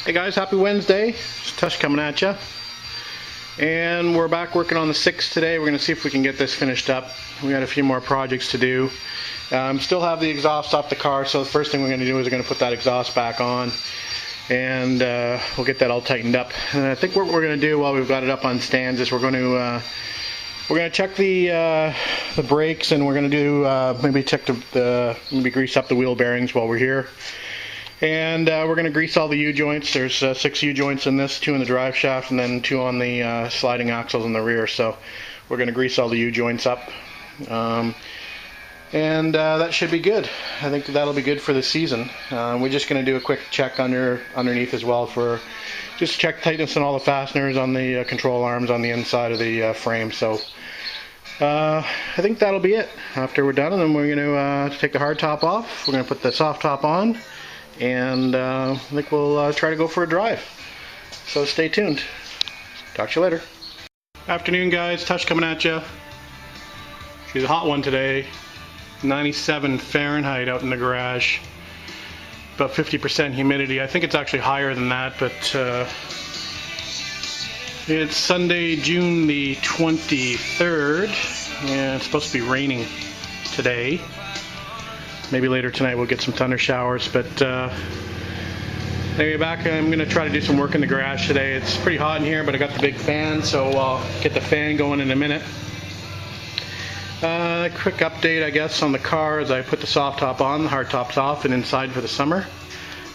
Hey guys, happy Wednesday. It's Tush coming at you. And we're back working on the 6 today. We're going to see if we can get this finished up. We got a few more projects to do. Still have the exhaust off the car, so the first thing we're going to do is we're going to put that exhaust back on. And we'll get that all tightened up. And I think what we're going to do while we've got it up on stands is we're going to check the brakes, and we're going to do maybe check maybe grease up the wheel bearings while we're here. And we're going to grease all the U-joints. There's 6 U-joints in this, 2 in the drive shaft and then 2 on the sliding axles in the rear. So we're going to grease all the U-joints up. And that should be good. I think that'll be good for the season. We're just going to do a quick check underneath as well for just check tightness on all the fasteners on the control arms on the inside of the frame. So I think that'll be it after we're done, and then we're going to take the hard top off. We're going to put the soft top on, and I think we'll try to go for a drive. So stay tuned. Talk to you later. Afternoon guys, Tush coming at you. She's a hot one today. 97 Fahrenheit out in the garage. About 50% humidity. I think it's actually higher than that, but it's Sunday, June the 23rd, and it's supposed to be raining today. Maybe later tonight we'll get some thunder showers, but anyway, I'm going to try to do some work in the garage today. It's pretty hot in here, but I got the big fan, so I'll get the fan going in a minute. Quick update, I guess, on the car as I put the soft top on, the hard top's off and inside for the summer.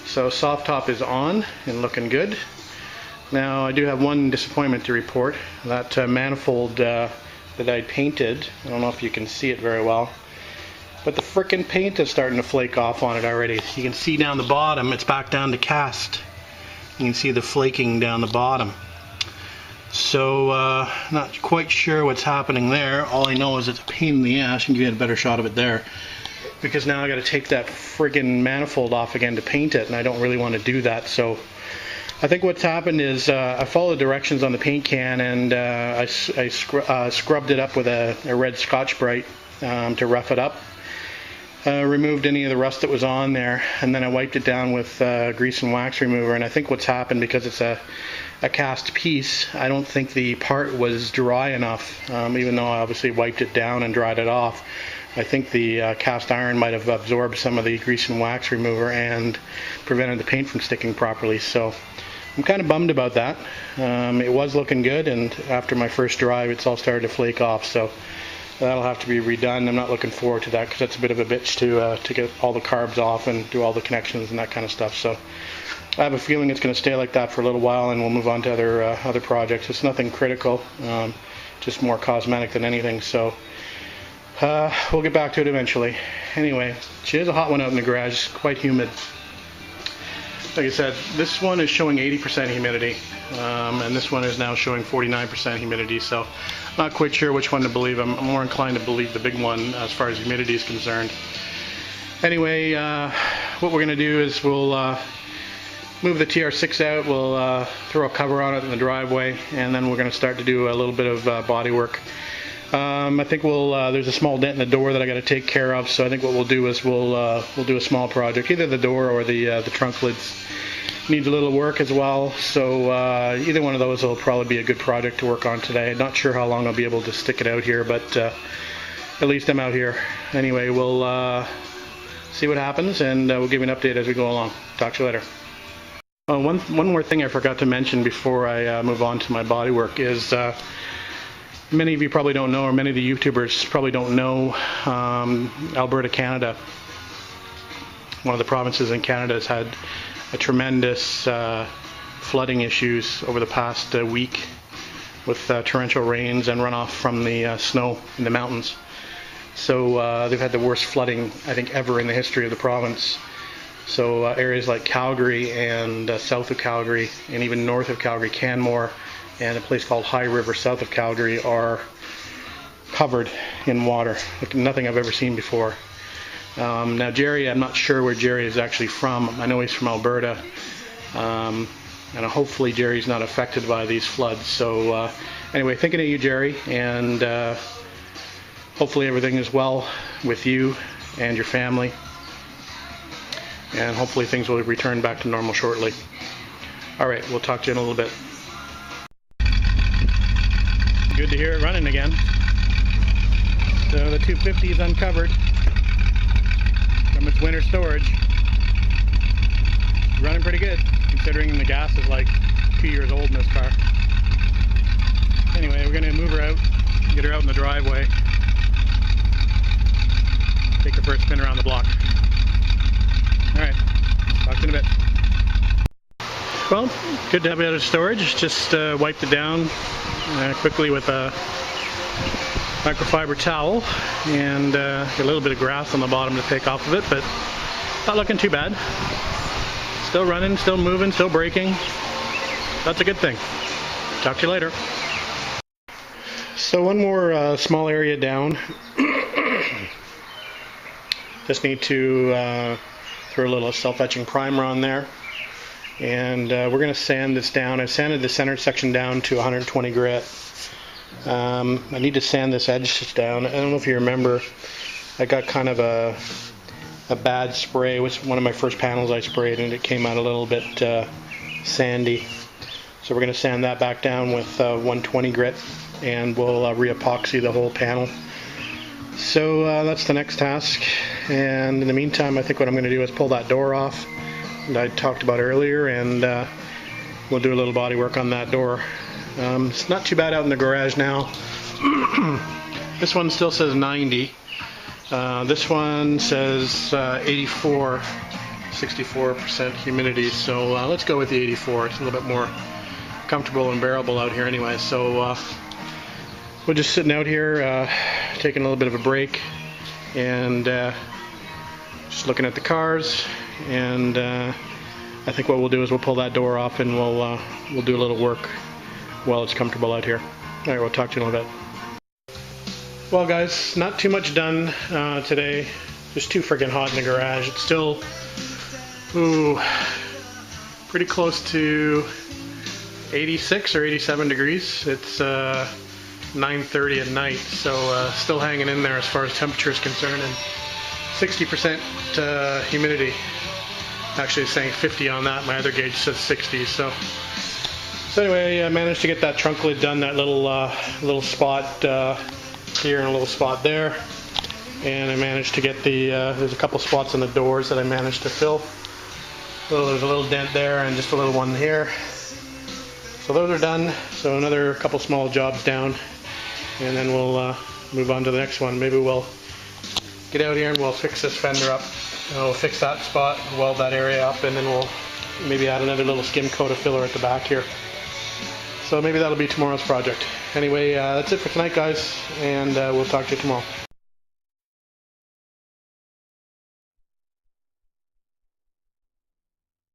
So soft top is on and looking good. Now I do have one disappointment to report. That manifold that I painted, I don't know if you can see it very well, but the frickin' paint is starting to flake off on it already. You can see down the bottom, it's back down to cast. You can see the flaking down the bottom. So, not quite sure what's happening there. All I know is it's a pain in the ass. I can give you a better shot of it there. Because now I got to take that friggin' manifold off again to paint it, and I don't really want to do that. So, I think what's happened is I followed the directions on the paint can, and I scrubbed it up with a red Scotch-Brite to rough it up. Removed any of the rust that was on there, and then I wiped it down with grease and wax remover. And I think what's happened, because it's a cast piece, I don't think the part was dry enough, even though I obviously wiped it down and dried it off. I think the cast iron might have absorbed some of the grease and wax remover and prevented the paint from sticking properly. So I'm kind of bummed about that. It was looking good, and after my first drive it's all started to flake off. So that'll have to be redone. I'm not looking forward to that because that's a bit of a bitch to get all the carbs off and do all the connections and that kind of stuff. So I have a feeling it's going to stay like that for a little while, and we'll move on to other projects. It's nothing critical, just more cosmetic than anything. So we'll get back to it eventually. Anyway, she is a hot one out in the garage. It's quite humid. Like I said, this one is showing 80% humidity, and this one is now showing 49% humidity, so I'm not quite sure which one to believe. I'm more inclined to believe the big one as far as humidity is concerned. Anyway, what we're going to do is we'll move the TR6 out, we'll throw a cover on it in the driveway, and then we're going to start to do a little bit of body work. I think there's a small dent in the door that I got to take care of, so I think what we'll do is we'll do a small project. Either the door or the trunk lids needs a little work as well, so either one of those will probably be a good project to work on today. Not sure how long I'll be able to stick it out here, but at least I'm out here. Anyway, we'll see what happens, and we'll give you an update as we go along. Talk to you later. One more thing I forgot to mention before I move on to my bodywork is many of you probably don't know, or many of the YouTubers probably don't know, Alberta, Canada, one of the provinces in Canada, has had a tremendous flooding issues over the past week with torrential rains and runoff from the snow in the mountains. So they've had the worst flooding, I think, ever in the history of the province. So areas like Calgary and south of Calgary and even north of Calgary, Canmore, and a place called High River south of Calgary are covered in water, like nothing I've ever seen before. Now Jerry, I'm not sure where Jerry is actually from. I know he's from Alberta, and hopefully Jerry's not affected by these floods. So anyway, thinking of you, Jerry, and hopefully everything is well with you and your family, and hopefully things will return back to normal shortly. Alright, we'll talk to you in a little bit. Good to hear it running again. So the 250 is uncovered from its winter storage. Running pretty good, considering the gas is like 2 years old in this car. Anyway, we're going to move her out, get her out in the driveway, take her for a spin around the block. Alright, talk to you in a bit. Well, good to have it out of storage. Just wiped it down quickly with a microfiber towel and a little bit of grass on the bottom to take off of it, but not looking too bad. Still running, still moving, still braking. That's a good thing. Talk to you later. So one more small area down. Just need to throw a little self-etching primer on there. And we're going to sand this down. I've sanded the center section down to 120 grit. I need to sand this edge down. I don't know if you remember, I got kind of a bad spray. It was one of my first panels I sprayed and it came out a little bit sandy. So we're going to sand that back down with 120 grit and we'll re-epoxy the whole panel. So that's the next task. And in the meantime, I think what I'm going to do is pull that door off that I talked about earlier, and we'll do a little body work on that door. It's not too bad out in the garage now. This one still says 90. This one says 84, 64% humidity, so let's go with the 84. It's a little bit more comfortable and bearable out here anyway. So we're just sitting out here taking a little bit of a break and just looking at the cars, and I think what we'll do is we'll pull that door off and we'll do a little work while it's comfortable out here. Alright, we'll talk to you in a little bit. Well guys, not too much done today. Just too freaking hot in the garage. It's still pretty close to 86 or 87 degrees. It's 9:30 at night, so still hanging in there as far as temperature is concerned, and 60% humidity. Actually it's saying 50 on that. My other gauge says 60. So anyway, I managed to get that trunk lid done, that little spot here and a little spot there, and I managed to get there's a couple spots on the doors that I managed to fill. So there's a little dent there and just a little one here. So those are done. So another couple small jobs down, and then we'll move on to the next one. Maybe we'll get out here and we'll fix this fender up. We'll fix that spot, weld that area up, and then we'll maybe add another little skim coat of filler at the back here. So maybe that'll be tomorrow's project. Anyway, that's it for tonight, guys, and we'll talk to you tomorrow.